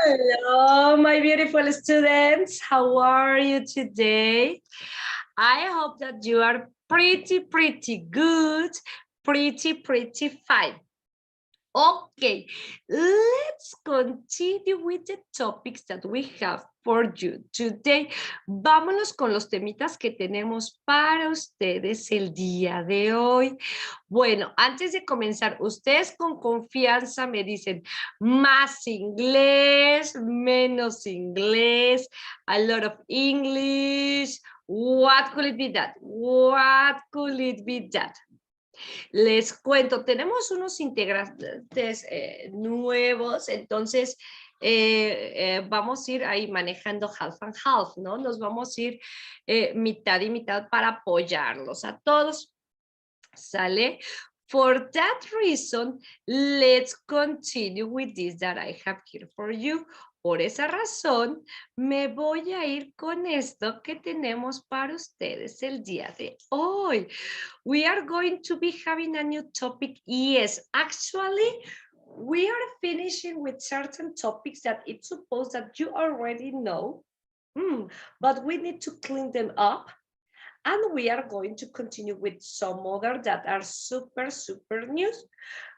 Hello, my beautiful students. How are you today? I hope that you are pretty good, pretty fine. Okay, let's continue with the topics that we have for you today. Vámonos con los temitas que tenemos para ustedes el día de hoy. Bueno, antes de comenzar, ustedes con confianza me dicen más inglés, menos inglés, a lot of English. What could it be that? What could it be that? Les cuento, tenemos unos integrantes nuevos, entonces vamos a ir ahí manejando half and half, ¿no? Nos vamos a ir mitad y mitad para apoyarlos a todos. ¿Sale? For that reason, let's continue with this that I have here for you. Por esa razón, me voy a ir con esto que tenemos para ustedes el día de hoy. We are going to be having a new topic. Yes, actually, we are finishing with certain topics that it's supposed that you already know, but we need to clean them up. And we are going to continue with some other that are super news.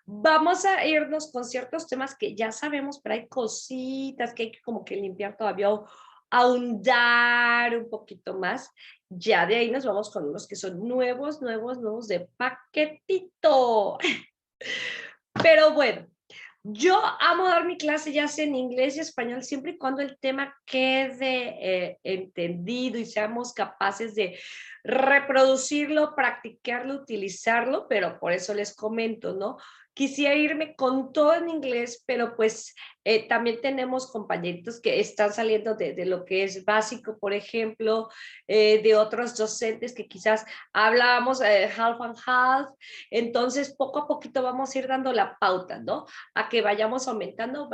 Vamos a irnos con ciertos temas que ya sabemos, pero hay cositas que hay que como que limpiar todavía o ahondar un poquito más. Ya de ahí nos vamos con unos que son nuevos de paquetito. Pero bueno, yo amo dar mi clase ya sea en inglés y español siempre y cuando el tema quede entendido y seamos capaces de reproducirlo, practicarlo, utilizarlo, pero por eso les comento, ¿no? Quisiera irme con todo en inglés, pero pues también tenemos compañeritos que están saliendo de lo que es básico, por ejemplo, de otros docentes que quizás hablábamos half and half, entonces poco a poquito vamos a ir dando la pauta, ¿no? A que vayamos aumentando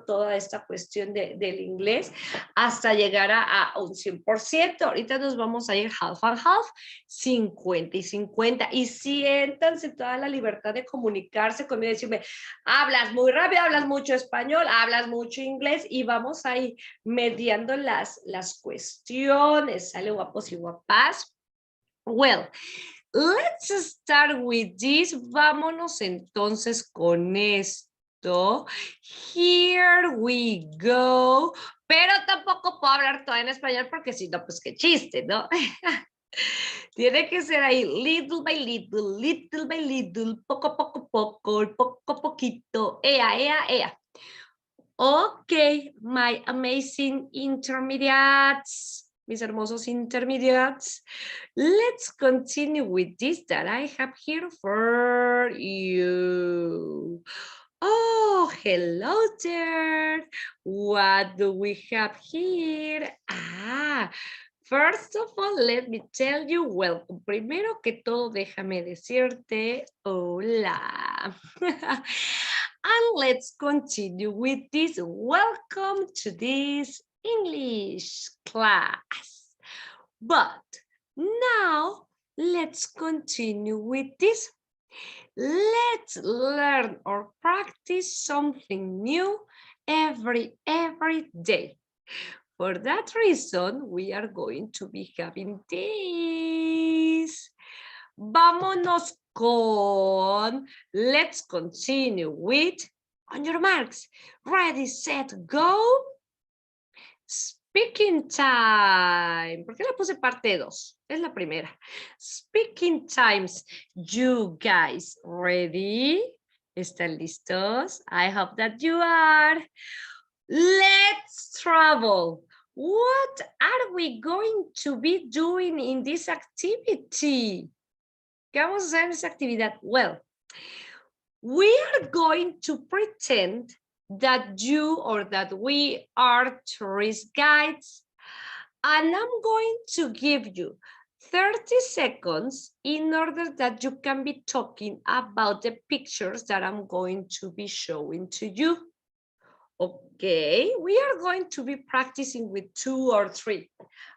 toda esta cuestión del inglés hasta llegar a un 100%. Ahorita nos vamos a ir half and half, 50 y 50, y siéntanse toda la libertad de comunicarse conmigo y decirme, hablas muy rápido, hablas mucho español, hablas mucho inglés, y vamos a ir mediando las cuestiones. ¿Sale, guapos y guapas? Well, let's start with this. Vámonos entonces con esto. Here we go. Pero tampoco puedo hablar todo en español porque si no, pues qué chiste, ¿no? Tiene que ser ahí little by little, poco a poquito, ea. Okay, my amazing intermediates, mis hermosos intermediates. Let's continue with this that I have here for you. Oh, hello there. What do we have here? First of all, let me tell you, welcome. Primero que todo, déjame decirte hola. And let's continue with this. Welcome to this English class. But now, let's continue with this. Let's learn or practice something new every day. For that reason, we are going to be having this. Vámonos con, let's continue with, on your marks, ready, set, go. Speaking time. ¿Por qué le puse parte 2? Es la primera. Speaking times. You guys ready? ¿Están listos? I hope that you are. Let's travel. What are we going to be doing in this activity? ¿Qué vamos a hacer en esta actividad? Well, we are going to pretend that you or that we are tourist guides, and I'm going to give you 30 seconds in order that you can be talking about the pictures that I'm going to be showing to you. Okay, we are going to be practicing with 2 or 3,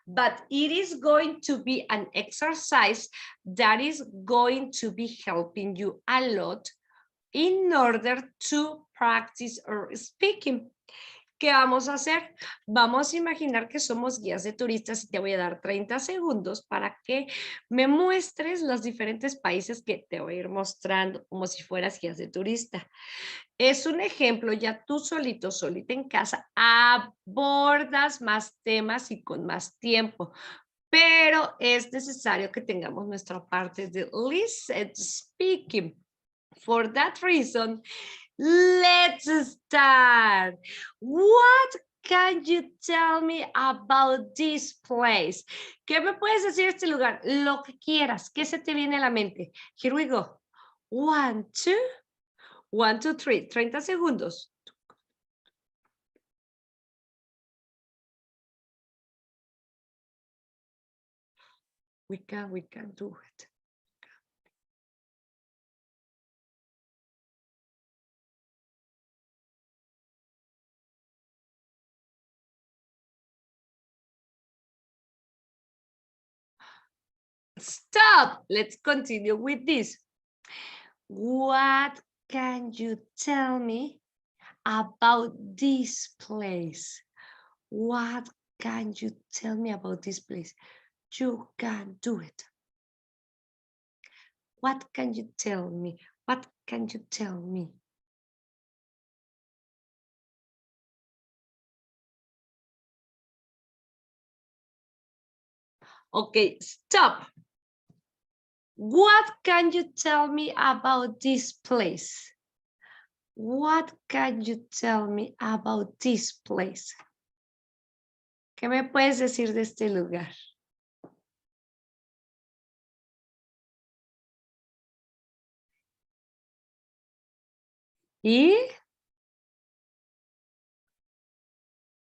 but it is going to be an exercise that is going to be helping you a lot in order to practice or speaking. ¿Qué vamos a hacer? Vamos a imaginar que somos guías de turistas y te voy a dar 30 segundos para que me muestres los diferentes países que te voy a ir mostrando como si fueras guías de turista. Es un ejemplo, ya tú solito, solita en casa, abordas más temas y con más tiempo, pero es necesario que tengamos nuestra parte de listen speaking. For that reason, let's start. What can you tell me about this place? ¿Qué me puedes decir de este lugar? Lo que quieras. ¿Qué se te viene a la mente? Here we go. 1, 2, 1, 2, 3. 30 segundos. We can do it. Stop. Let's continue with this. What can you tell me about this place? What can you tell me about this place? You can do it. What can you tell me? What can you tell me? Okay, stop. What can you tell me about this place? What can you tell me about this place? ¿Qué me puedes decir de este lugar? Y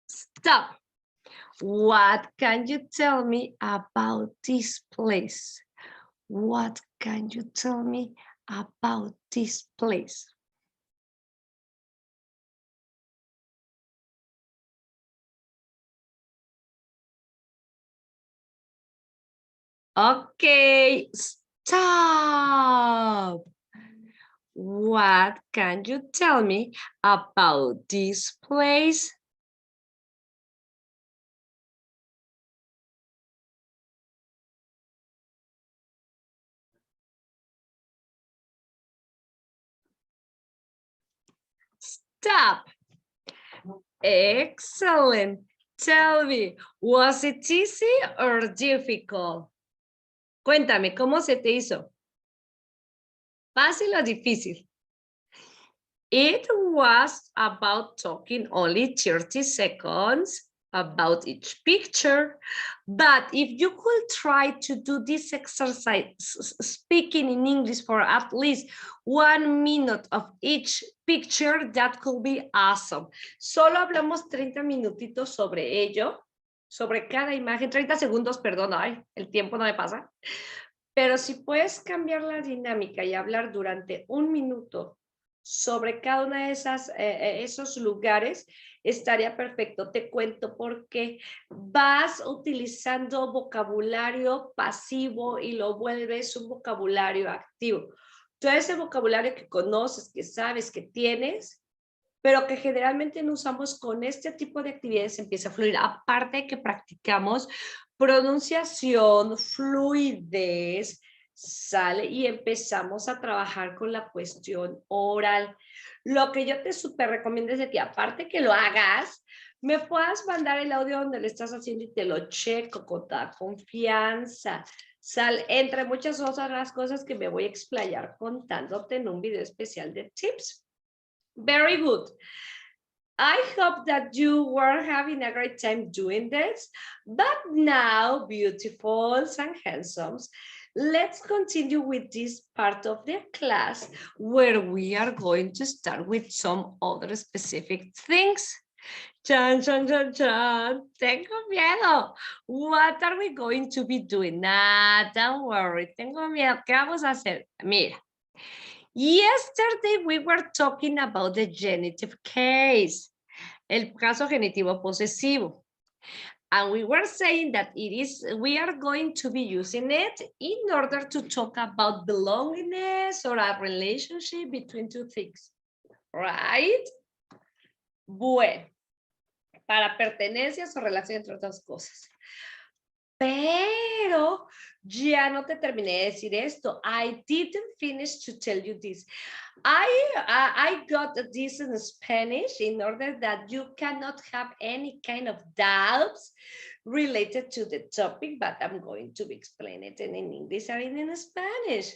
stop. What can you tell me about this place? What can you tell me about this place? Okay, stop. What can you tell me about this place? Stop. Excellent. Tell me, was it easy or difficult? Cuéntame, ¿cómo se te hizo? ¿Fácil o difícil? It was about talking only 30 seconds about each picture. But if you could try to do this exercise, speaking in English for at least 1 minute of each picture, that could be awesome. Solo hablamos 30 minutitos sobre ello, sobre cada imagen, 30 segundos, perdón, ay, el tiempo no me pasa. Pero si puedes cambiar la dinámica y hablar durante 1 minuto sobre cada una de esos lugares, estaría perfecto. Te cuento porque vas utilizando vocabulario pasivo y lo vuelves un vocabulario activo. Todo ese vocabulario que conoces, que sabes, que tienes, pero que generalmente no usamos con este tipo de actividades, empieza a fluir. Aparte que practicamos pronunciación, fluidez, sale y empezamos a trabajar con la cuestión oral. Lo que yo te súper recomiendo es de que aparte que lo hagas, me puedas mandar el audio donde lo estás haciendo y te lo checo con toda confianza. Entre muchas otras cosas que me voy a explayar contándote en un video especial de tips. Very good. I hope that you were having a great time doing this. But now, beautifuls and handsomes, let's continue with this part of the class where we are going to start with some other specific things. Chan, chan, chan, chan. Tengo miedo. What are we going to be doing? Nah, don't worry. Tengo miedo. ¿Qué vamos a hacer? Mira. Yesterday we were talking about the genitive case, el caso genitivo posesivo. And we were saying that we are going to be using it in order to talk about belongingness or a relationship between two things, right? Bueno, para pertenencias o relación entre otras cosas. Pero ya no te terminé de decir esto. I didn't finish to tell you this. I got this in Spanish in order that you cannot have any kind of doubts related to the topic, but I'm going to explain it in English or in Spanish.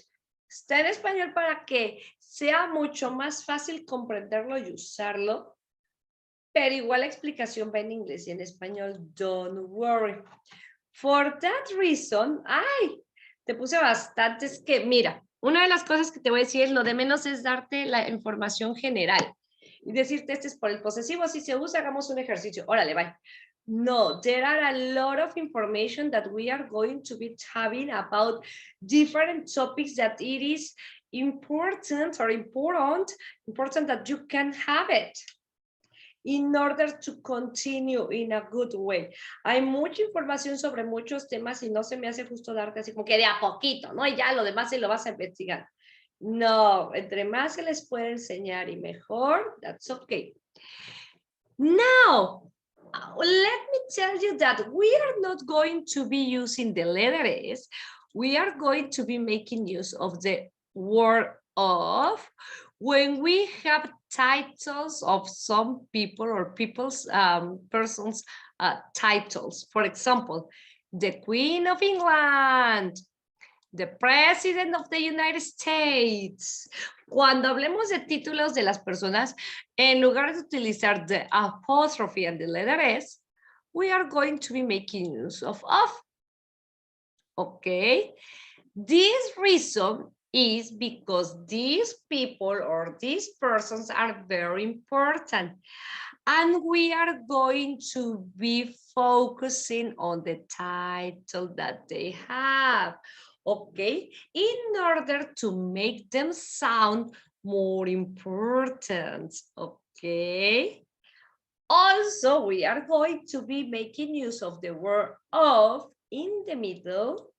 Está en español para que sea mucho más fácil comprenderlo y usarlo, pero igual la explicación va en inglés y en español. Don't worry. For that reason, te puse bastantes que, mira, una de las cosas que te voy a decir, lo de menos es darte la información general y decirte, este es por el posesivo, si se usa, hagamos un ejercicio, órale, bye. No, there are a lot of information that we are going to be having about different topics that it is important that you can have it in order to continue in a good way. Hay mucha información sobre muchos temas y no se me hace justo darte así como que de a poquito, ¿no? Y ya lo demás se lo vas a investigar. No, entre más se les puede enseñar y mejor, that's okay. Now, let me tell you that we are not going to be using the letter S. We are going to be making use of the word of when we have titles of some people or persons titles. For example, the Queen of England, the President of the United States. Cuando hablemos de títulos de las personas, en lugar de utilizar the apostrophe and the letter S, we are going to be making use of. Okay? This reason is because these people or these persons are very important. And we are going to be focusing on the title that they have. Okay, in order to make them sound more important, okay? Also, we are going to be making use of the word of in the middle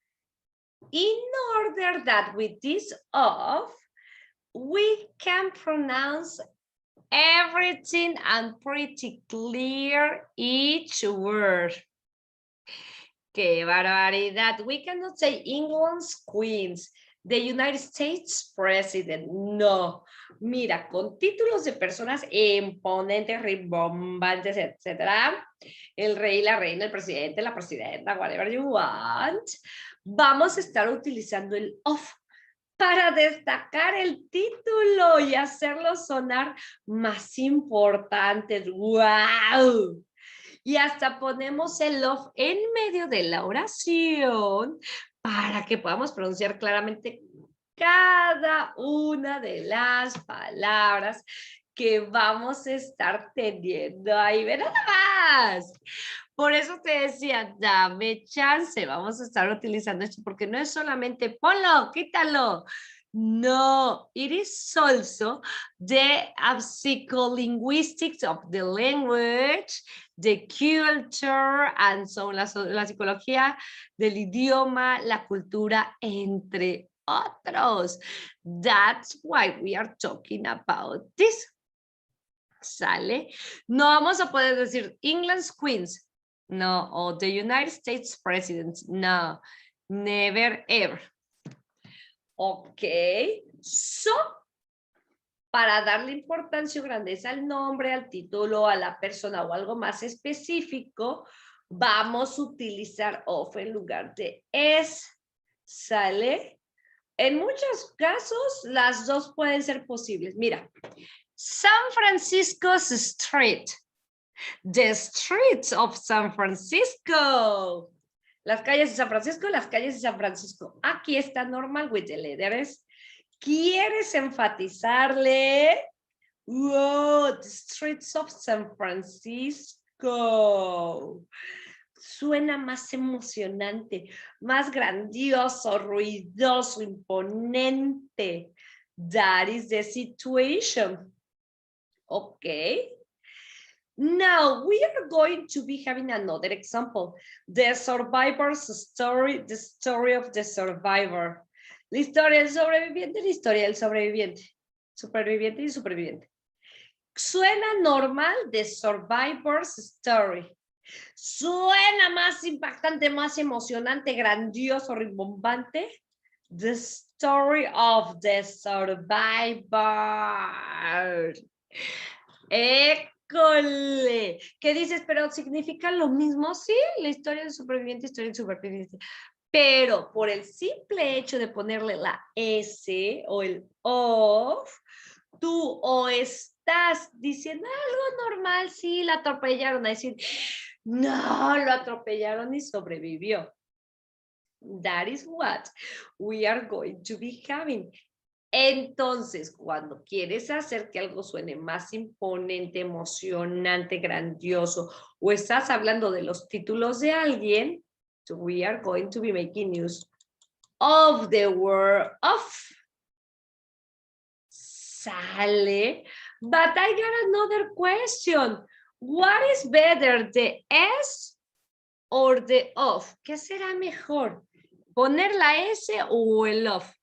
in order that with this of, we can pronounce everything and pretty clear each word. ¡Qué barbaridad! We cannot say England's queens, the United States president. No. Mira, con títulos de personas imponentes, rimbombantes, etc. El rey, la reina, el presidente, la presidenta, whatever you want. Vamos a estar utilizando el of para destacar el título y hacerlo sonar más importante. ¡Wow! Y hasta ponemos el of en medio de la oración para que podamos pronunciar claramente cada una de las palabras que vamos a estar teniendo ahí. ¡Ve nada más! Por eso te decía, dame chance, vamos a estar utilizando esto porque no es solamente ponlo, quítalo. No, it is also the psycholinguistics of the language, the culture, and so la psicología del idioma, la cultura, entre otros. That's why we are talking about this. ¿Sale? No vamos a poder decir England's queens. No, o the United States president. No, never ever. Ok, so, para darle importancia o grandeza al nombre, al título, a la persona o algo más específico, vamos a utilizar of en lugar de es. ¿Sale? En muchos casos, las dos pueden ser posibles. Mira, San Francisco's Street. The streets of San Francisco. Las calles de San Francisco, las calles de San Francisco. Aquí está normal with the letters. ¿Quieres enfatizarle? Wow, the streets of San Francisco. Suena más emocionante, más grandioso, ruidoso, imponente. That is the situation. Okay. Now we are going to be having another example. The survivor's story, the story of the survivor. La historia del sobreviviente, la historia del sobreviviente. Superviviente y superviviente. Suena normal the survivor's story. Suena más impactante, más emocionante, grandioso, rimbombante. The story of the survivor. ¡École! ¿Qué dices? ¿Pero significa lo mismo? Sí, la historia del superviviente, historia del superviviente. Pero por el simple hecho de ponerle la S o el of, tú o estás diciendo algo normal, sí, la atropellaron, a decir, no, lo atropellaron y sobrevivió. That is what we are going to be having. Entonces, cuando quieres hacer que algo suene más imponente, emocionante, grandioso, o estás hablando de los títulos de alguien, so we are going to be making use of the word of. Sale. But I got another question. What is better, the S or the of? ¿Qué será mejor? ¿Poner la S o el of?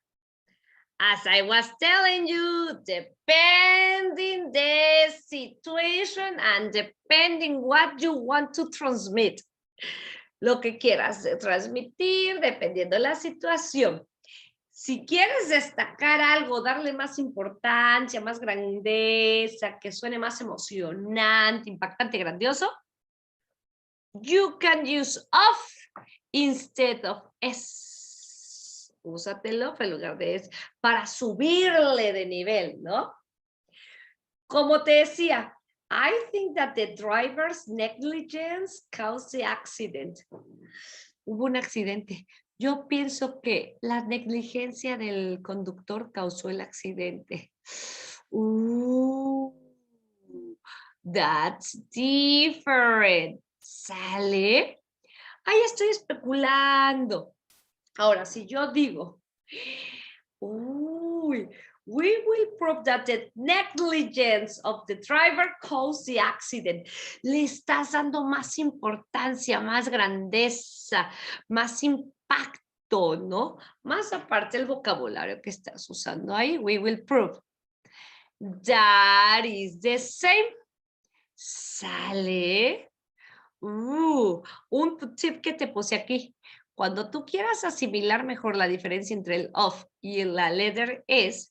As I was telling you, depending the situation and depending what you want to transmit. Lo que quieras transmitir, dependiendo de la situación. Si quieres destacar algo, darle más importancia, más grandeza, que suene más emocionante, impactante, grandioso, you can use of instead of S. Úsate el of en lugar de S para subirle de nivel, ¿no? Como te decía, I think that the driver's negligence caused the accident. Hubo un accidente. Yo pienso que la negligencia del conductor causó el accidente. That's different. ¿Sale? Ahí estoy especulando. Ahora, si yo digo, we will prove that the negligence of the driver caused the accident. Le estás dando más importancia, más grandeza, más impacto, ¿no? Más aparte el vocabulario que estás usando ahí, we will prove. That is the same. ¿Sale? Un tip que te puse aquí. Cuando tú quieras asimilar mejor la diferencia entre el of y la letter S,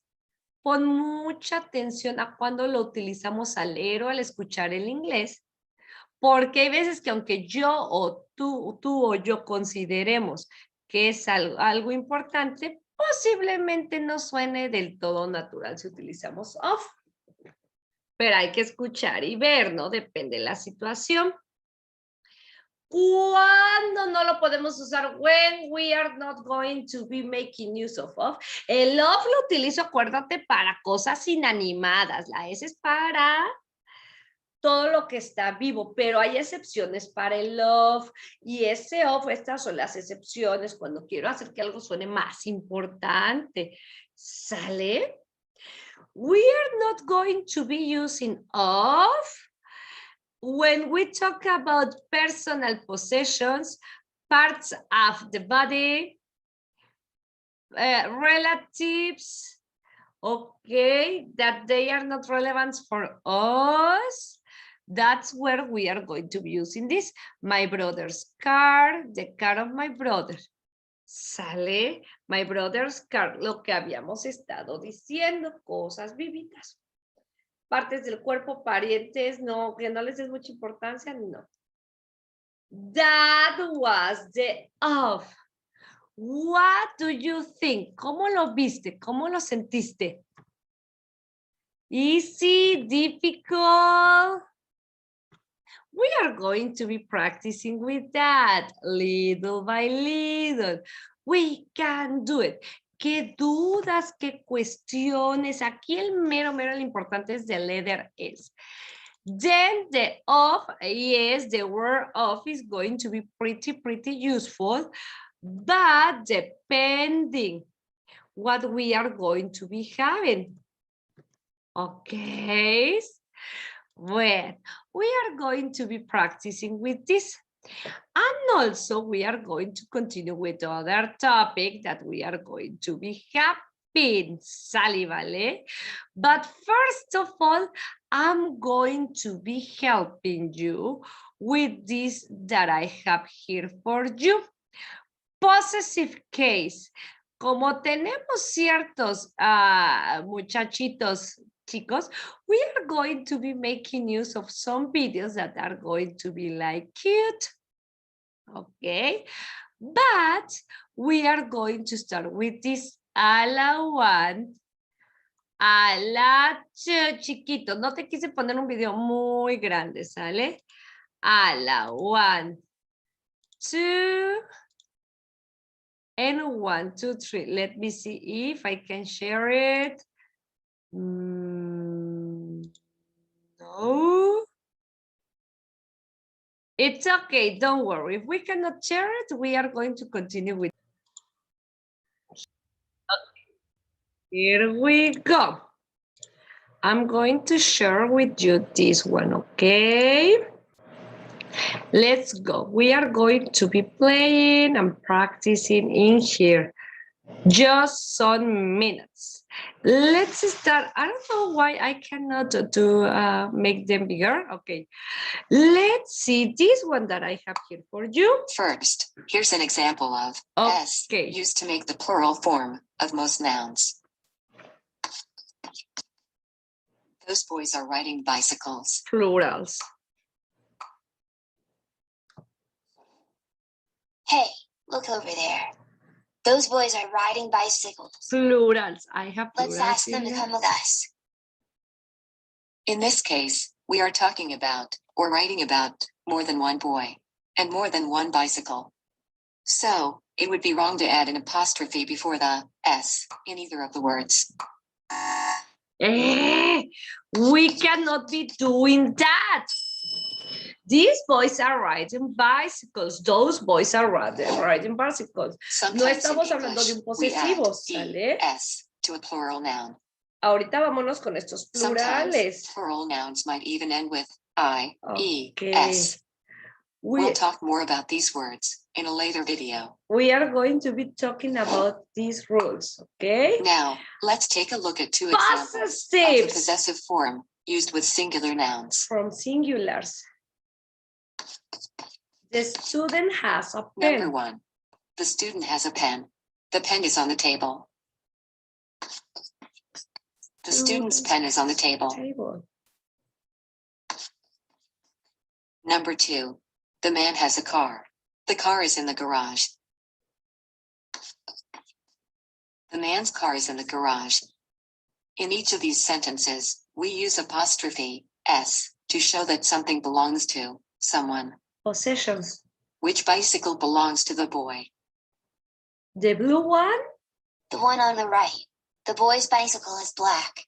pon mucha atención a cuando lo utilizamos al leer o al escuchar el inglés, porque hay veces que aunque yo o tú o yo consideremos que es algo importante, posiblemente no suene del todo natural si utilizamos of. Pero hay que escuchar y ver, ¿no? Depende de la situación. ¿Cuándo no lo podemos usar? When we are not going to be making use of. El of lo utilizo, acuérdate, para cosas inanimadas. La S es para todo lo que está vivo, pero hay excepciones para el of. Y ese of, estas son las excepciones cuando quiero hacer que algo suene más importante. ¿Sale? We are not going to be using of when we talk about personal possessions, parts of the body, relatives, okay, that they are not relevant for us. That's where we are going to be using this. My brother's car, the car of my brother. Sale, my brother's car, lo que habíamos estado diciendo, cosas vivitas. Partes del cuerpo, parientes, no, que no les des mucha importancia, no. That was the of. What do you think? ¿Cómo lo viste? ¿Cómo lo sentiste? Easy, difficult? We are going to be practicing with that little by little. We can do it. ¿Qué dudas, qué cuestiones? Aquí el mero el importante es the letter S. Then the of, yes, the word of is going to be pretty useful, but depending what we are going to be having. Okay. Well, we are going to be practicing with this. And also we are going to continue with the other topic that we are going to be helping. Sale, ¿vale? But first of all, I'm going to be helping you with this that I have here for you. Possessive case. Como tenemos ciertos muchachitos chicos, we are going to be making use of some videos that are going to be like cute. Okay, but we are going to start with this a la one, a la chiquito. No te quise poner un video muy grande, ¿sale? A la 1, 2, and 1, 2, 3. Let me see if I can share it. No. It's okay, don't worry. If we cannot share it, we are going to continue with. Okay. Here we go. I'm going to share with you this one, okay? Let's go. We are going to be playing and practicing in here. Just some minutes. Let's start. I don't know why I cannot make them bigger. Okay. Let's see this one that I have here for you. First, here's an example of S used to make the plural form of most nouns. Those boys are riding bicycles. Plurals. Hey, look over there. Those boys are riding bicycles. Plurals. I have plurals. Let's ask them to come with us. In this case, we are talking about or writing about more than one boy and more than one bicycle. So, it would be wrong to add an apostrophe before the S in either of the words. We cannot be doing that. These boys are riding bicycles. Those boys are riding bicycles. No estamos hablando de un posesivo, ¿sale? S to a plural noun. Ahorita vámonos con estos plurales. Sometimes plural nouns might even end with I, E, Okay. S. We'll talk more about these words in a later video. We are going to be talking about these rules, okay? Now, let's take a look at two examples of the possessive form used with singular nouns. From singulars. The student has a pen. Number 1. The student has a pen. The pen is on the table. The student's pen is on the table. Number 2. The man has a car. The car is in the garage. The man's car is in the garage. In each of these sentences, we use apostrophe S to show that something belongs to someone. Possessions. Which bicycle belongs to the boy? The blue one? The one on the right. The boy's bicycle is black.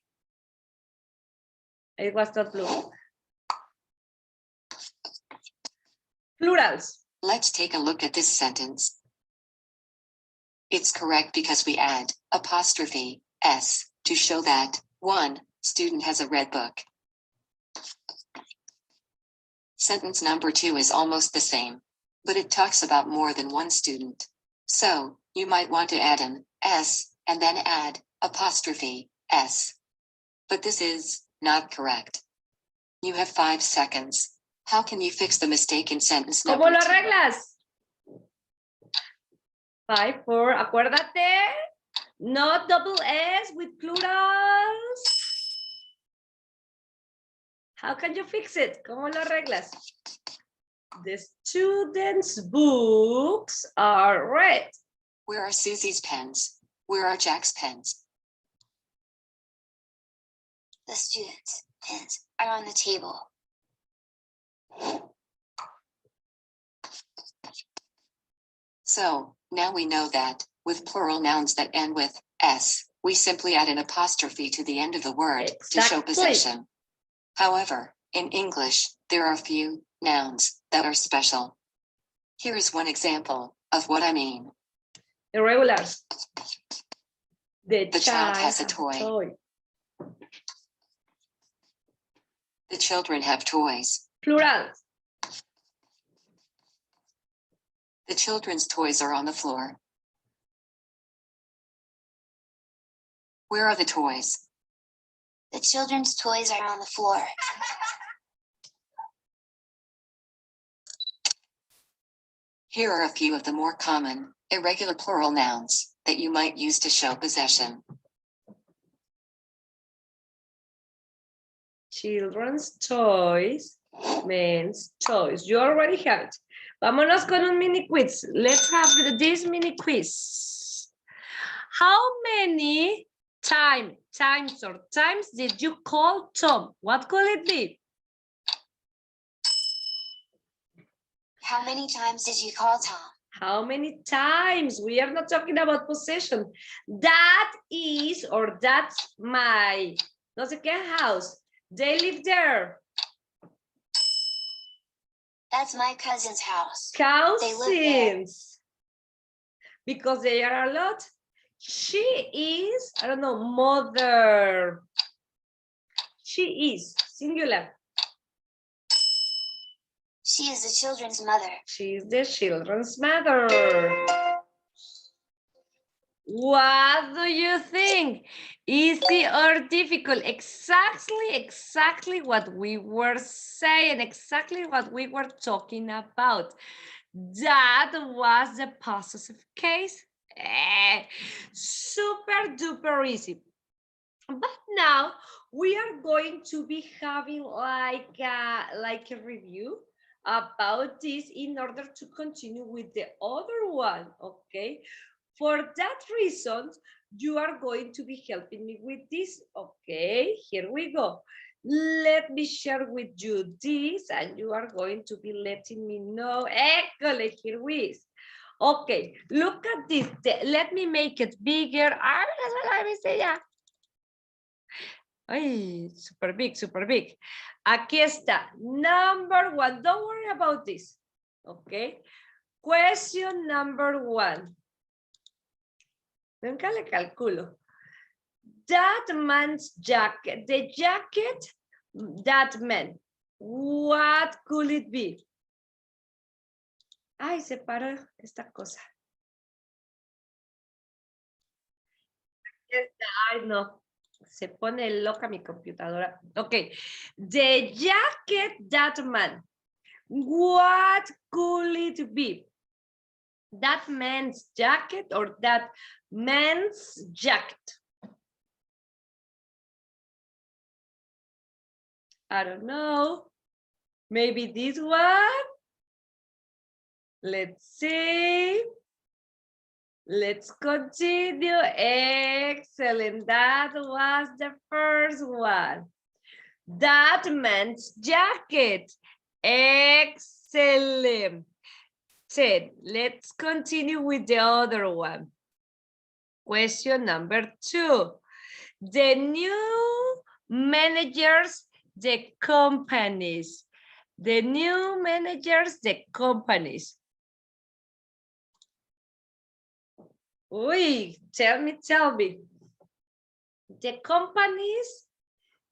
It was not blue. Plurals. Let's take a look at this sentence. It's correct because we add apostrophe S to show that one student has a red book. Sentence number 2 is almost the same, but it talks about more than one student. So, you might want to add an S and then add apostrophe S. But this is not correct. You have 5 seconds. How can you fix the mistake in sentence number 2? ¿Cómo lo arreglas? 5, 4, acuérdate. Not double S with plurals. How can you fix it? ¿Cómo lo arreglas? The students' books are red. Where are Susie's pens? Where are Jack's pens? The students' pens are on the table. So, now we know that, with plural nouns that end with S, we simply add an apostrophe to the end of the word to show possession. However, in English, there are few nouns that are special. Here is one example of what I mean. Irregulars. The child has a toy. The children have toys. Plural. The children's toys are on the floor. Where are the toys? The children's toys are on the floor. Here are a few of the more common, irregular plural nouns that you might use to show possession. Children's toys, men's toys. You already have it. Vámonos con un mini quiz. Let's have this mini quiz. How many times did you call Tom? What could it be? How many times did you call Tom? How many times? We are not talking about possession. That is, or that's my, no sé qué house. They live there. That's my cousin's house. They live there. Cousins. Because they are a lot. She is, I don't know, mother. She is, singular. She is the children's mother. She is the children's mother. What do you think? Easy or difficult? Exactly what we were saying, exactly what we were talking about. That was the possessive case. Super duper easy. But now we are going to be having like a review about this in order to continue with the other one, okay? For that reason, you are going to be helping me with this, okay? Here we go. Let me share with you this, and you are going to be letting me know. École, here we is. Okay, look at this. Let me make it bigger. Ay, super big, super big. Aquí está. Number one. Don't worry about this. Okay. Question number one. Nunca le calculo. That man's jacket. The jacket, that man. What could it be? Ay, se paró esta cosa. Ay, no. Se pone loca mi computadora. Okay. The jacket, that man. What could it be? That man's jacket or that man's jacket? I don't know. Maybe this one? Let's see. Let's continue. Excellent. That was the first one. That man's jacket. Excellent. Let's continue with the other one. Question number two. The new managers, the companies. The new managers, the companies. Uy, tell me. The companies,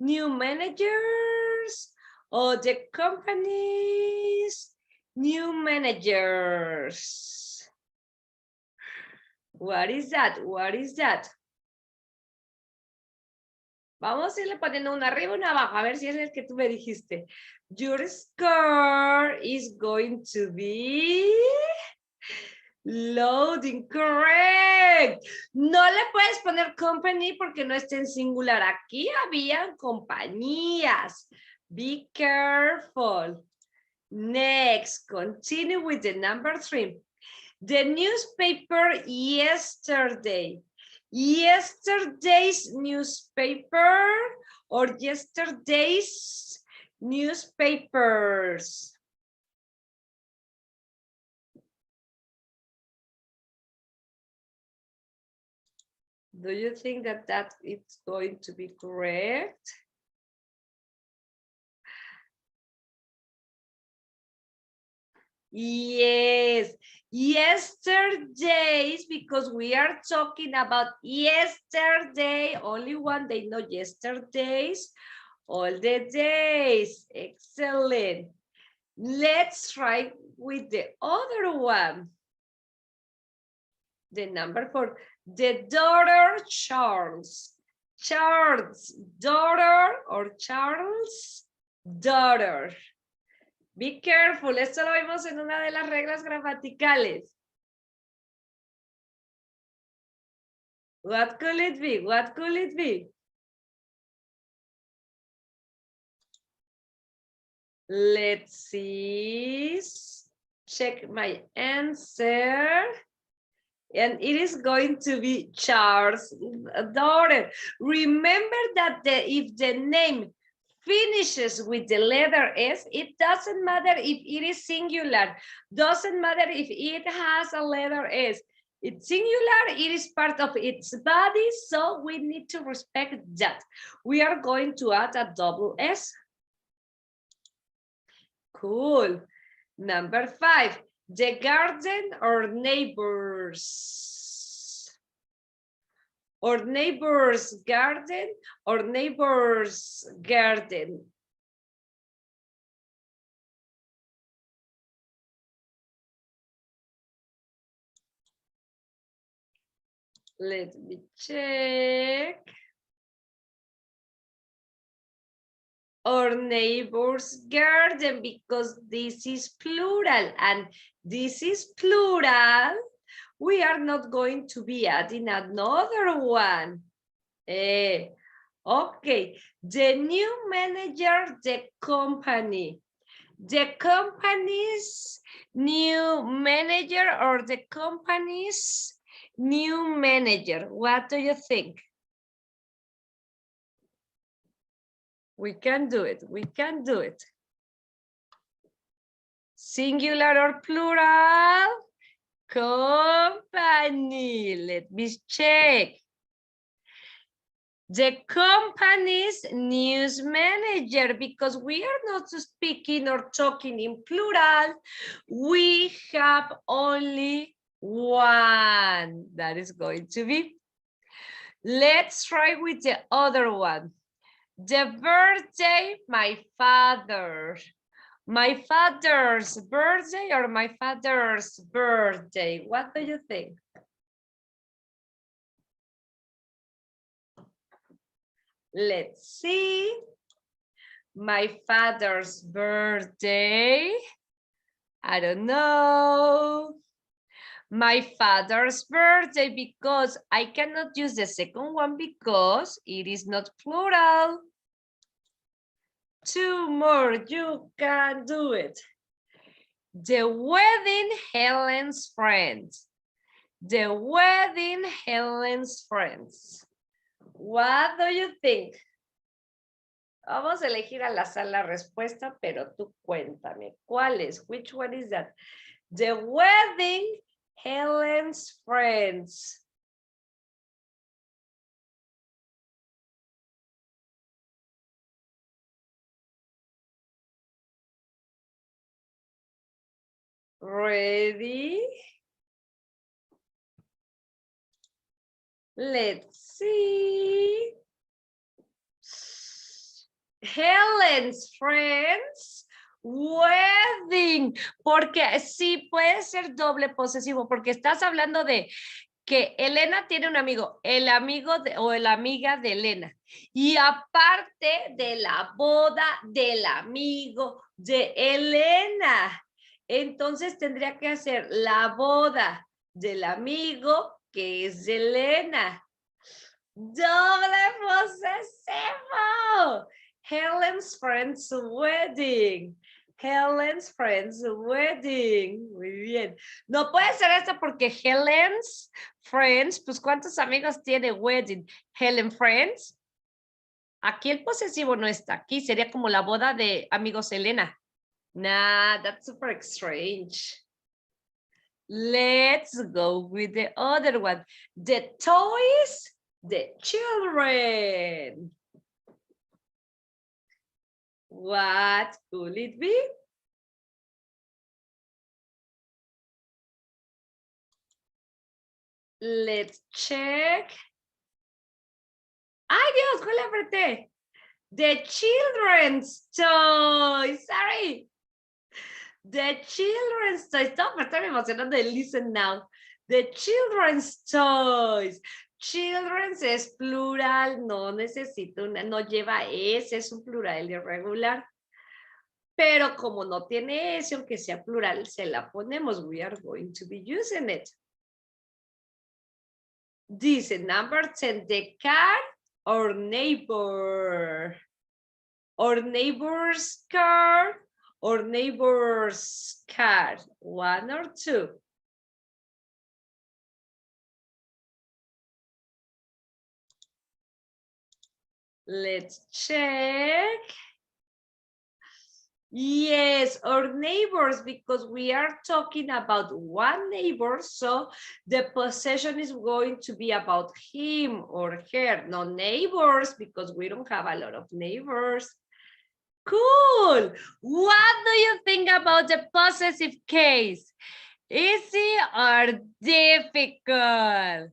new managers, or the companies, new managers. What is that? What is that? Vamos a irle poniendo una arriba y una abajo, a ver si es el que tú me dijiste. Your score is going to be loading, correct. No le puedes poner company porque no está en singular. Aquí habían compañías. Be careful. Next, continue with the number three. The newspaper yesterday. Yesterday's newspaper or yesterday's newspapers. Do you think that it's going to be correct? Yes, yesterday's, because we are talking about yesterday, only one day, no yesterday's, all the days. Excellent. Let's try with the other one. The number four, the daughter Charles. Charles' daughter or Charles' daughter. Be careful, esto lo vimos en una de las reglas gramaticales. What could it be? What could it be? Let's see. Check my answer. And it is going to be Charles' daughter. Remember that if the name finishes with the letter S, it doesn't matter if it is singular. Doesn't matter if it has a letter S. It's singular, it is part of its body, so we need to respect that. We are going to add a double S. Cool. Number 5, the garden or neighbors. Or neighbor's garden or neighbor's garden. Let me check. Or neighbor's garden, because this is plural and this is plural. We are not going to be adding another one. Okay, the new manager, the company. The company's new manager or the company's new manager. What do you think? We can do it. We can do it. Singular or plural? Company. Let me check. The company's news manager, because we are not speaking or talking in plural. We have only one. That is going to be. Let's try with the other one. The birthday, my father. My father's birthday or my father's birthday? What do you think? Let's see. My father's birthday. I don't know. My father's birthday, because I cannot use the second one because it is not plural. 2 more, you can do it. The wedding, Helen's friends. The wedding, Helen's friends. What do you think? Vamos a elegir al azar la respuesta, pero tú cuéntame. ¿Cuál es? Which one is that? The wedding, Helen's friends. Ready? Let's see. Helen's friends wedding, porque sí puede ser doble posesivo, porque estás hablando de que Elena tiene un amigo, el amigo o la amiga de Elena, y aparte de la boda del amigo de Elena. Entonces tendría que hacer la boda del amigo que es de Elena. Doble posesivo. Helen's friend's wedding. Helen's friend's wedding. Muy bien. No puede ser esto porque Helen's friends, pues ¿cuántos amigos tiene wedding? Helen friends. Aquí el posesivo no está. Aquí sería como la boda de amigos Elena. Nah, that's super strange. Let's go with the other one. The toys, the children. What could it be? Let's check. ¡Ay, Dios! ¿Cuál apreté? The children's toys. Sorry. The children's toys. No, me estoy emocionando de listen now. The children's toys. Children's es plural, no necesita una, no lleva S, es un plural irregular. Pero como no tiene S, aunque sea plural, se la ponemos. We are going to be using it. Dice number 10, the car or neighbor. Or neighbor's car or neighbor's car. 1 or 2. Let's check. Yes, our neighbors, because we are talking about one neighbor, so the possession is going to be about him or her, no neighbors, because we don't have a lot of neighbors. Cool. What do you think about the possessive case? Easy or difficult?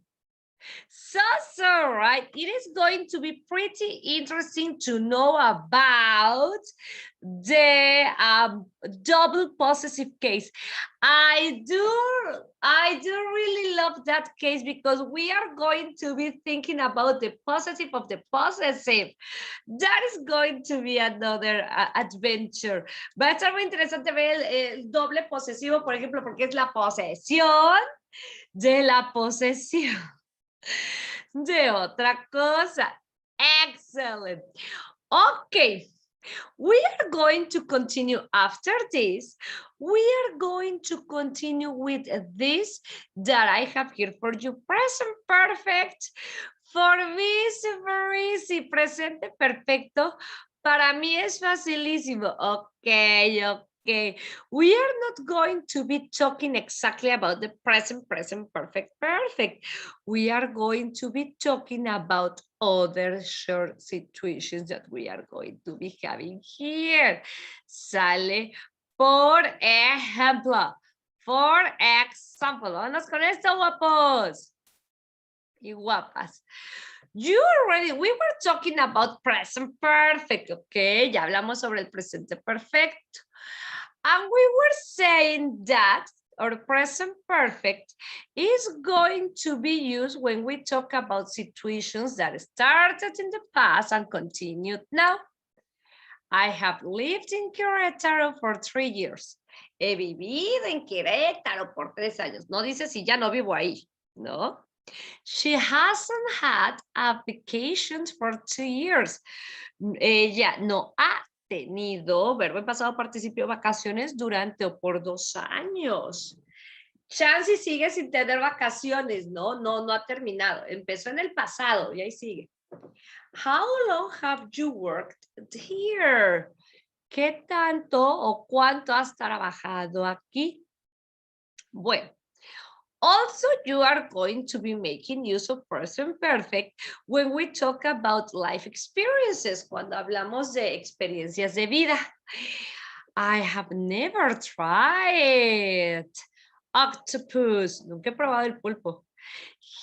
So, right? It is going to be pretty interesting to know about the double possessive case. I do really love that case because we are going to be thinking about the possessive of the possessive. That is going to be another adventure. Va a estar muy interesante ver el doble posesivo, por ejemplo, porque es la posesión de la posesión de otra cosa. Excellent. Okay. We are going to continue after this. We are going to continue with this that I have here for you. Present perfect. For me es very easy. Presente perfecto. Para mí es facilísimo. Okay. We are not going to be talking exactly about the present perfect. We are going to be talking about other short situations that we are going to be having here. Sale, por ejemplo. Vámonos con esto, guapos y guapas. We were talking about present perfect, okay? Ya hablamos sobre el presente perfecto. And we were saying that our present perfect is going to be used when we talk about situations that started in the past and continued now. I have lived in Querétaro for 3 years. He vivido en Querétaro por 3 años. No dice si ya no vivo ahí, ¿no? She hasn't had a vacation for 2 years. Ella no ha tenido, verbo en pasado participio, vacaciones durante o por 2 años. Chansey sigue sin tener vacaciones, ¿no? No ha terminado. Empezó en el pasado y ahí sigue. How long have you worked here? ¿Qué tanto o cuánto has trabajado aquí? Bueno. Also, you are going to be making use of present perfect when we talk about life experiences, cuando hablamos de experiencias de vida. I have never tried octopus. Nunca he probado el pulpo.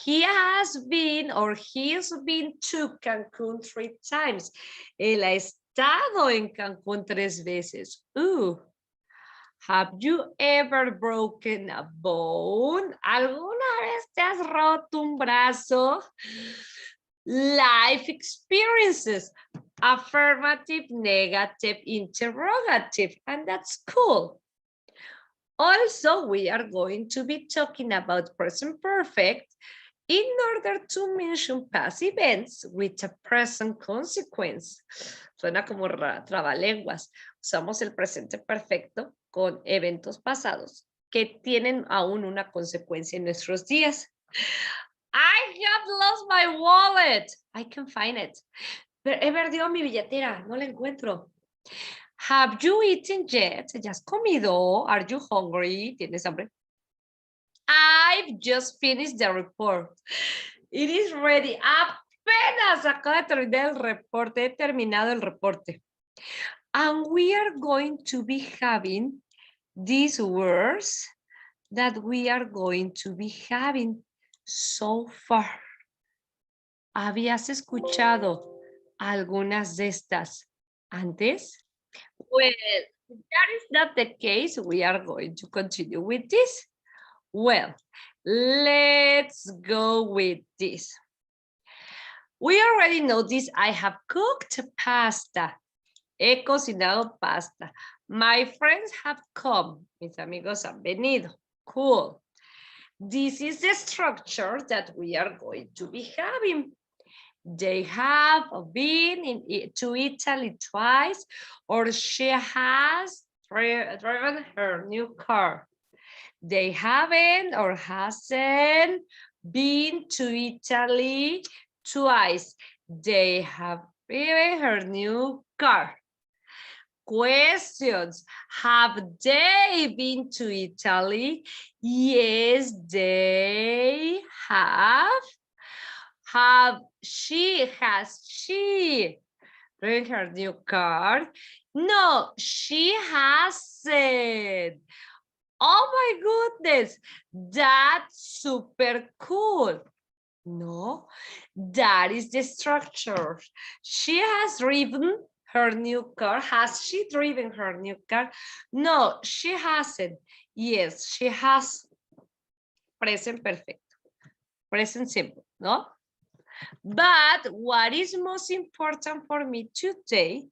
He has been or he's been to Cancun 3 times. Él ha estado en Cancún 3 veces. Have you ever broken a bone? ¿Alguna vez te has roto un brazo? Life experiences. Affirmative, negative, interrogative. And that's cool. Also, we are going to be talking about present perfect in order to mention past events with a present consequence. Suena como trabalenguas. Usamos el presente perfecto con eventos pasados que tienen aún una consecuencia en nuestros días. I have lost my wallet. I can find it. Pero he perdido mi billetera, no la encuentro. Have you eaten yet? ¿Ya has comido? Are you hungry? ¿Tienes hambre? I've just finished the report. It is ready. Apenas acabo de terminar el reporte. He terminado el reporte. And we are going to be having these words that we are going to be having so far. ¿Habías escuchado algunas de estas antes? Well, if that is not the case, we are going to continue with this. Well, let's go with this. We already know this. I have cooked pasta. He cocinado pasta. My friends have come. Mis amigos han venido. Cool. This is the structure that we are going to be having. They have been to Italy twice, or she has driven her new car. They haven't or hasn't been to Italy twice. They have driven her new car. Questions. Have they been to Italy? Yes, they have. Has she driven her new car? No, she hasn't. Oh my goodness, that's super cool. No, that is the structure. She has driven her new car. Has she driven her new car? No, she hasn't. Yes, she has. Present perfect. Present simple, no? But what is most important for me today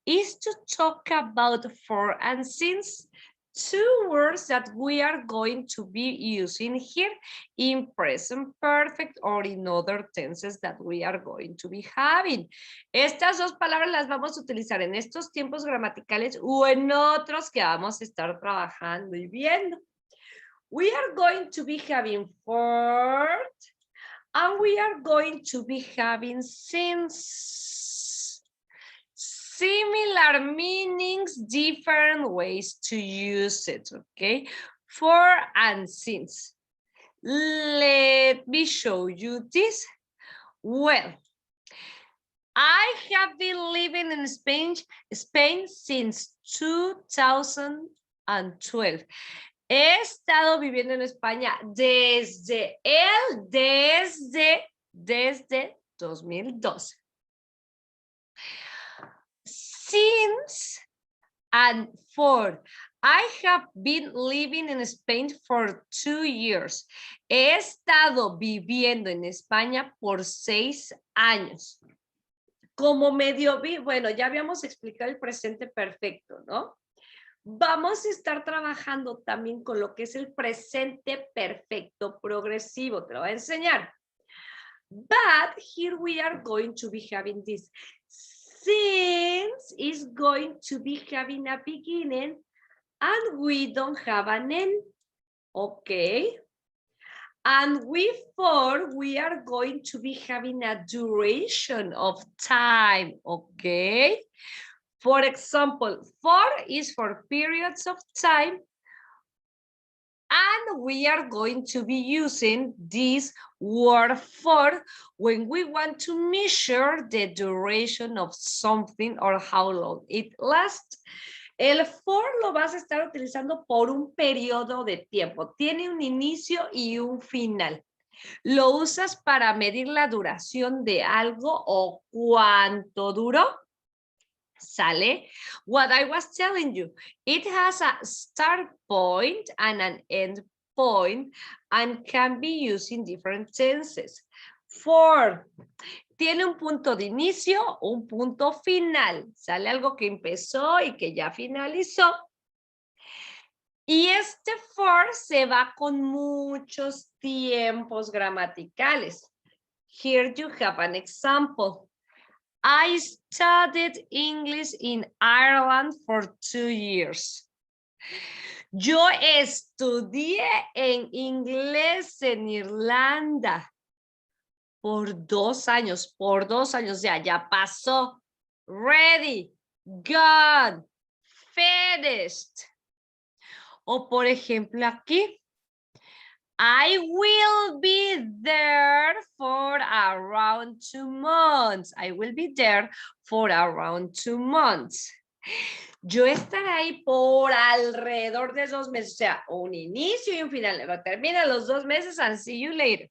is to talk about for and since, two words that we are going to be using here in present perfect or in other tenses that we are going to be having. Estas dos palabras las vamos a utilizar en estos tiempos gramaticales o en otros que vamos a estar trabajando y viendo. We are going to be having for, and we are going to be having since. Similar meanings, different ways to use it, okay? For and since. Let me show you this. Well, I have been living in Spain since 2012. He estado viviendo en España desde 2012. Since and for. I have been living in Spain for 2 years. He estado viviendo en España por 6 años. Como medio, bueno, ya habíamos explicado el presente perfecto, ¿no? Vamos a estar trabajando también con lo que es el presente perfecto progresivo. Te lo voy a enseñar. But here we are going to be having this. Since is going to be having a beginning and we don't have an end. Okay. And for, we are going to be having a duration of time. Okay. For example, for is for periods of time. And we are going to be using this word for when we want to measure the duration of something or how long it lasts. El for lo vas a estar utilizando por un periodo de tiempo. Tiene un inicio y un final. Lo usas para medir la duración de algo o cuánto duró. ¿Sale? What I was telling you, it has a start point and an end point and can be used in different tenses. For, tiene un punto de inicio, un punto final. Sale algo que empezó y que ya finalizó. Y este for se va con muchos tiempos gramaticales. Here you have an example. I studied English in Ireland for 2 years. Yo estudié en inglés en Irlanda por 2 años. Por 2 años ya pasó. Ready, gone, finished. O por ejemplo aquí. I will be there for around 2 months. I will be there for around 2 months. Yo estaré ahí por alrededor de 2 meses. O sea, un inicio y un final. Termina los 2 meses and see you later.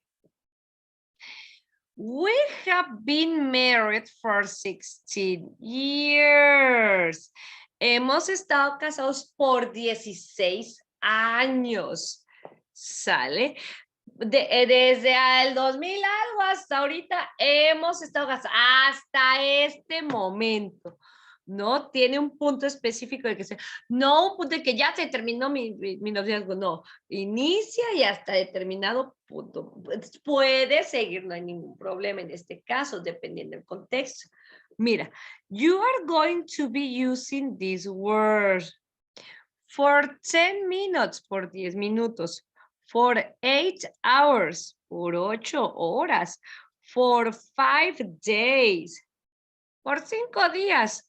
We have been married for 16 years. Hemos estado casados por 16 años. ¿Sale? Desde el 2000 algo hasta ahorita hemos estado gastando, hasta este momento. No tiene un punto específico de que sea, no un punto de que ya se terminó mi noviazgo, no, inicia y hasta determinado punto. Puede seguir, no hay ningún problema en este caso, dependiendo del contexto. Mira, you are going to be using this word for 10 minutes, por 10 minutos, for 8 hours, por 8 horas, for 5 days, por 5 días,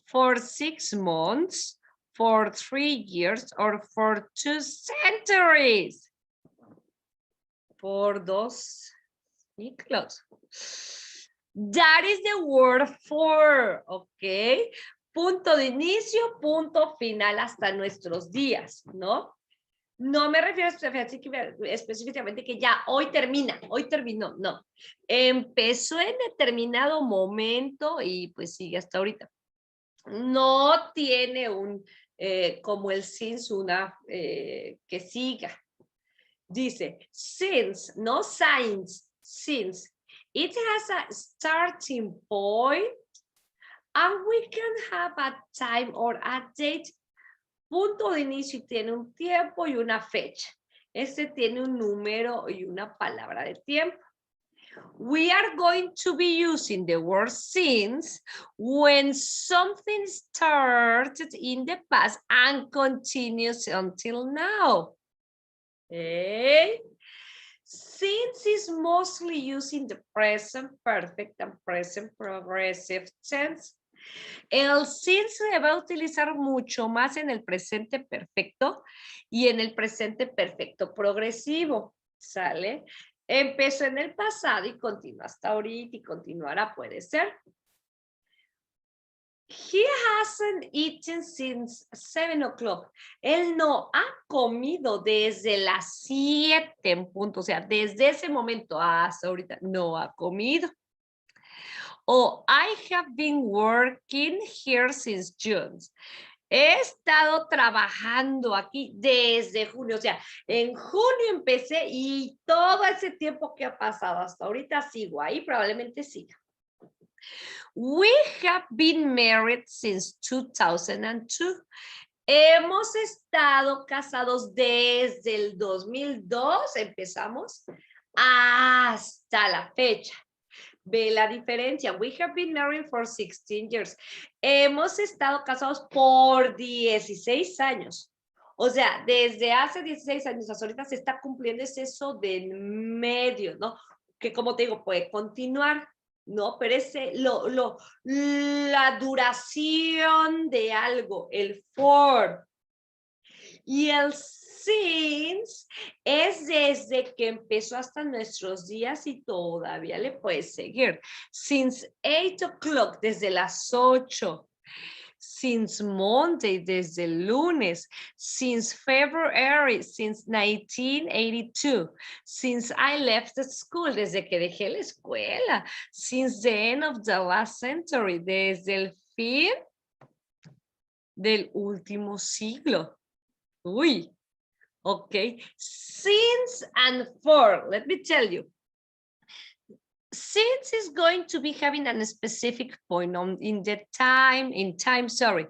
for 6 months, for 3 years, or for 2 centuries. Por 2 siglos. That is the word for, ¿ok? Punto de inicio, punto final hasta nuestros días, ¿no? No me refiero específicamente que ya hoy terminó, no. Empezó en determinado momento y pues sigue hasta ahorita. No tiene un, como el since, una que siga. Dice, since, no since, since. It has a starting point and we can have a time or a date. Punto de inicio y tiene un tiempo y una fecha. Este tiene un número y una palabra de tiempo. We are going to be using the word since when something started in the past and continues until now. Okay. Since is mostly used in the present perfect and present progressive tense. El since se va a utilizar mucho más en el presente perfecto y en el presente perfecto progresivo, ¿sale? Empezó en el pasado y continúa hasta ahorita y continuará, puede ser. He hasn't eaten since 7 o'clock. Él no ha comido desde las 7 en punto, o sea, desde ese momento hasta ahorita no ha comido. O I have been working here since June. He estado trabajando aquí desde junio, o sea, en junio empecé y todo ese tiempo que ha pasado hasta ahorita sigo ahí, probablemente siga. We have been married since 2002. Hemos estado casados desde el 2002, empezamos, hasta la fecha. Ve la diferencia. We have been married for 16 years. Hemos estado casados por 16 años. O sea, desde hace 16 años hasta ahorita se está cumpliendo eso de medio, ¿no? Que como te digo, puede continuar, ¿no? Pero ese, la duración de algo, el for. Y el since es desde que empezó hasta nuestros días y todavía le puedes seguir. Since 8 o'clock, desde las 8. Since Monday, desde el lunes. Since February, since 1982. Since I left the school, desde que dejé la escuela. Since the end of the last century, desde el fin del último siglo. Uy, okay. Since and for, let me tell you. Since is going to be having a specific point in time, sorry.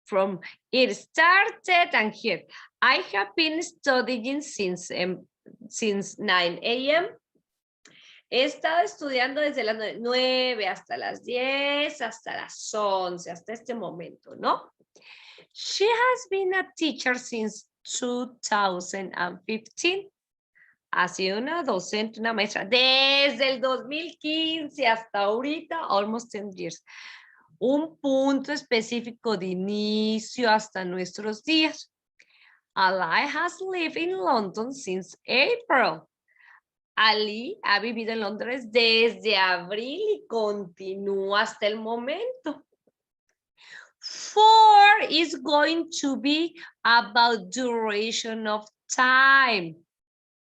From it started and here. I have been studying since 9 a.m. He estado estudiando desde las 9 hasta las 10, hasta las 11, hasta este momento, ¿no? She has been a teacher since 2015. Ha sido una docente, una maestra, desde el 2015 hasta ahorita, almost 10 years. Un punto específico de inicio hasta nuestros días. Ali has lived in London since April. Ali ha vivido en Londres desde abril y continúa hasta el momento. For is going to be about duration of time.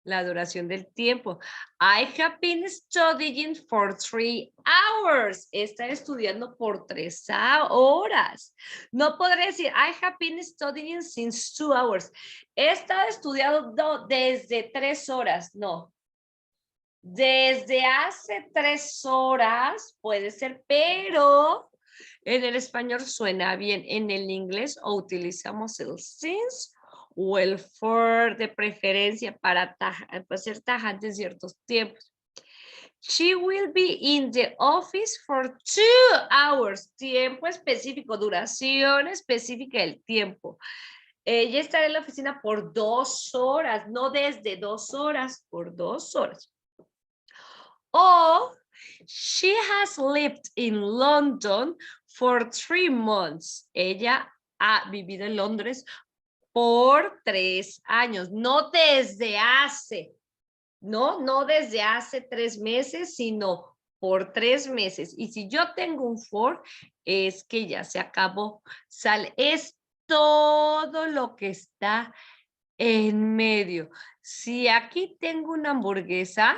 la duración del tiempo. I have been studying for 3 hours. He estado estudiando por 3 horas. No podré decir, I have been studying since 2 hours. He estado estudiando desde 3 horas. No. Desde hace 3 horas puede ser, pero en el español suena bien. En el inglés o utilizamos el since o el for de preferencia para ser tajante en ciertos tiempos. She will be in the office for 2 hours. Tiempo específico, duración específica del tiempo. Ella estará en la oficina por 2 horas, no desde 2 horas, por 2 horas. O she has lived in London for 3 months. Ella ha vivido en Londres por 3 años, no desde hace, no desde hace 3 meses, sino por 3 meses. Y si yo tengo un for, es que ya se acabó. Sale, es todo lo que está en medio. Si aquí tengo una hamburguesa,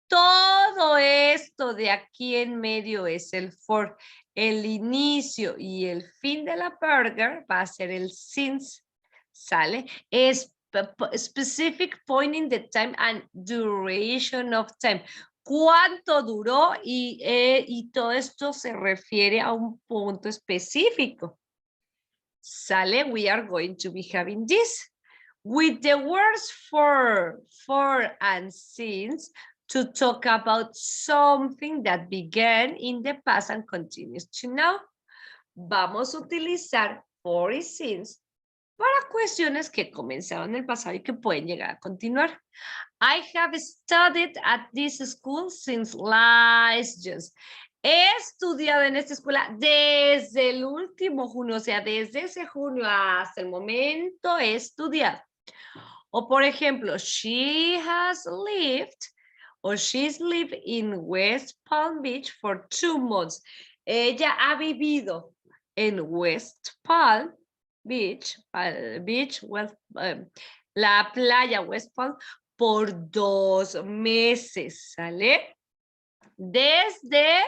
todo esto de aquí en medio es el for. El inicio y el fin de la burger va a ser el since. ¿Sale? Es specific point in the time and duration of time. ¿Cuánto duró? Y todo esto se refiere a un punto específico. ¿Sale? We are going to be having this. With the words for and since, to talk about something that began in the past and continues to now. Vamos a utilizar for y since para cuestiones que comenzaron en el pasado y que pueden llegar a continuar. I have studied at this school since last June. He estudiado en esta escuela desde el último junio, o sea, desde ese junio hasta el momento he estudiado. O por ejemplo, she has lived or she's lived in West Palm Beach for 2 months. Ella ha vivido en West Palm Beach, la playa West Palm por 2 meses, ¿sale? Desde,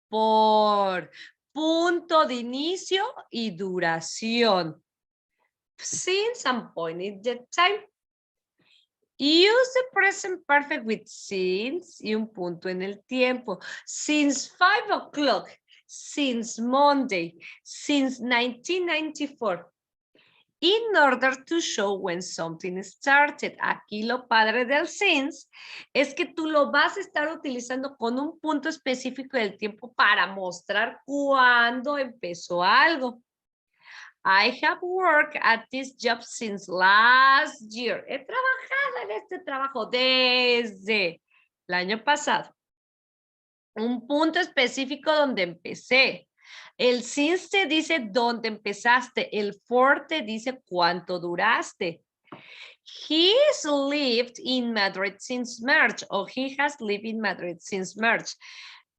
por, punto de inicio y duración. Since and point in the time. Use the present perfect with since y un punto en el tiempo. Since 5 o'clock, since Monday, since 1994. In order to show when something started. Aquí lo padre del since es que tú lo vas a estar utilizando con un punto específico del tiempo para mostrar cuándo empezó algo. I have worked at this job since last year. He trabajado en este trabajo desde el año pasado. Un punto específico donde empecé. El since te dice dónde empezaste. El for te dice cuánto duraste. He's lived in Madrid since March. O he has lived in Madrid since March.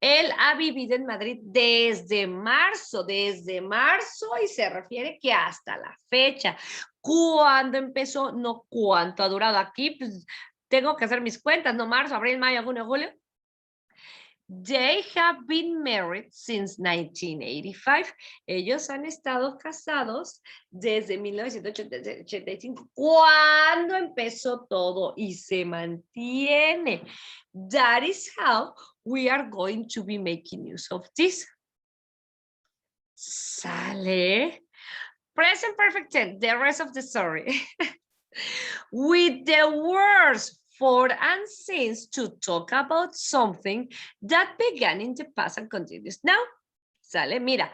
Él ha vivido en Madrid desde marzo y se refiere que hasta la fecha. ¿Cuándo empezó? No cuánto ha durado. Aquí pues, tengo que hacer mis cuentas, no marzo, abril, mayo, junio, julio. They have been married since 1985. Ellos han estado casados desde 1985. ¿Cuándo empezó todo? Y se mantiene. That is how we are going to be making use of this. Sale. Present perfect tense, the rest of the story. With the words for and since to talk about something that began in the past and continues now. Sale, mira.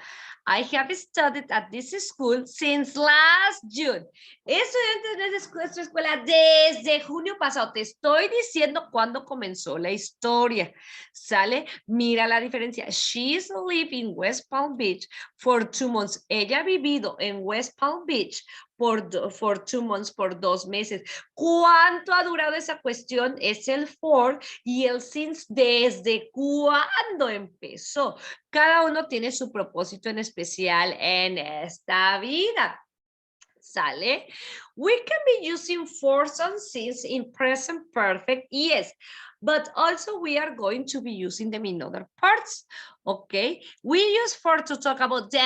I have studied at this school since last June. He estudiado en esta escuela desde junio pasado. Te estoy diciendo cuándo comenzó la historia. ¿Sale? Mira la diferencia. She's lived in West Palm Beach for 2 months. Ella ha vivido en West Palm Beach for 2 months, por 2 meses. ¿Cuánto ha durado esa cuestión? Es el for y el since desde cuándo empezó. Cada uno tiene su propósito en especial en esta vida. ¿Sale? We can be using for's and since in present perfect, yes. But also we are going to be using them in other parts, okay? We use for to talk about the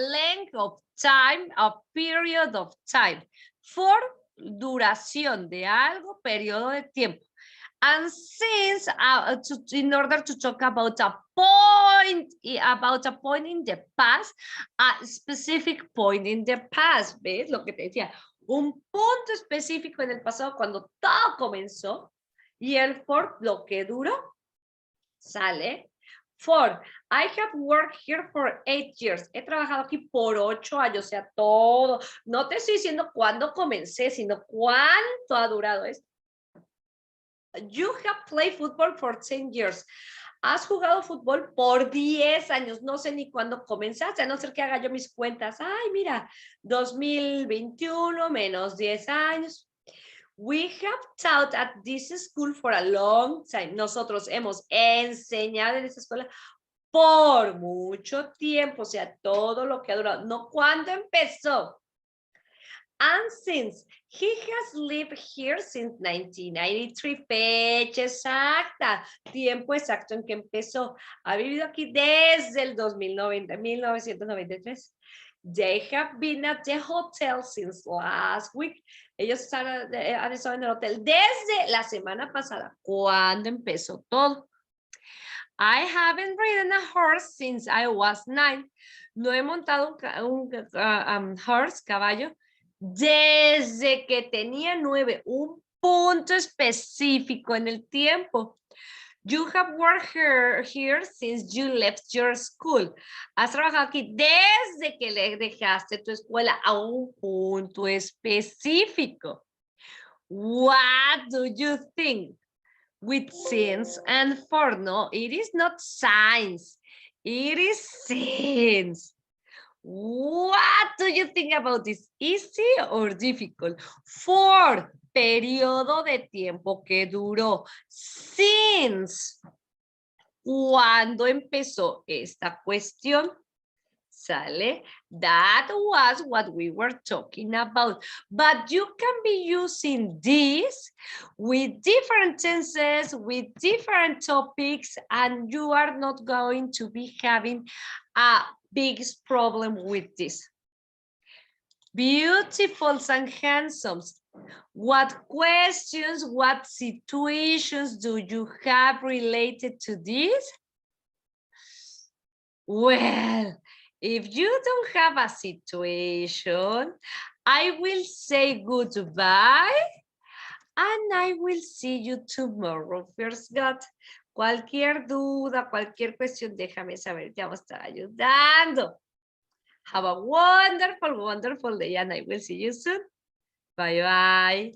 length of time, a period of time. For, duración de algo, periodo de tiempo. And since, in order to talk about a point in the past, a specific point in the past, ¿ves? Lo que te decía, un punto específico en el pasado cuando todo comenzó, y el for, lo que duró, ¿sale? For, I have worked here for 8 years. He trabajado aquí por 8 años, o sea, todo. No te estoy diciendo cuándo comencé, sino cuánto ha durado esto. You have played football for 10 years. Has jugado fútbol por 10 años. No sé ni cuándo comenzaste, a no ser que haga yo mis cuentas. Ay, mira, 2021 menos 10 años. We have taught at this school for a long time. Nosotros hemos enseñado en esta escuela por mucho tiempo. O sea, todo lo que ha durado. No cuándo empezó. And since he has lived here since 1993, fecha exacta, tiempo exacto en que empezó. Ha vivido aquí desde el 1993. They have been at the hotel since last week. Ellos han estado en el hotel desde la semana pasada, cuando empezó todo. I haven't ridden a horse since I was 9. No he montado un horse, caballo, desde que tenía 9, un punto específico en el tiempo. You have worked here since you left your school. Has trabajado aquí desde que le dejaste tu escuela a un punto específico. What do you think? With since and for, no, it is not science. It is since. What do you think about this? Easy or difficult? For, periodo de tiempo que duró. Since, ¿cuándo empezó esta cuestión? ¿Sale? That was what we were talking about. But you can be using this with different tenses, with different topics, and you are not going to be having a biggest problem with this. Beautifuls and handsomes. What questions, what situations do you have related to this? Well, if you don't have a situation, I will say goodbye and I will see you tomorrow. First God, cualquier duda, cualquier cuestión, déjame saber, ya vamos a estar ayudando. Have a wonderful, wonderful day and I will see you soon. Bye, bye.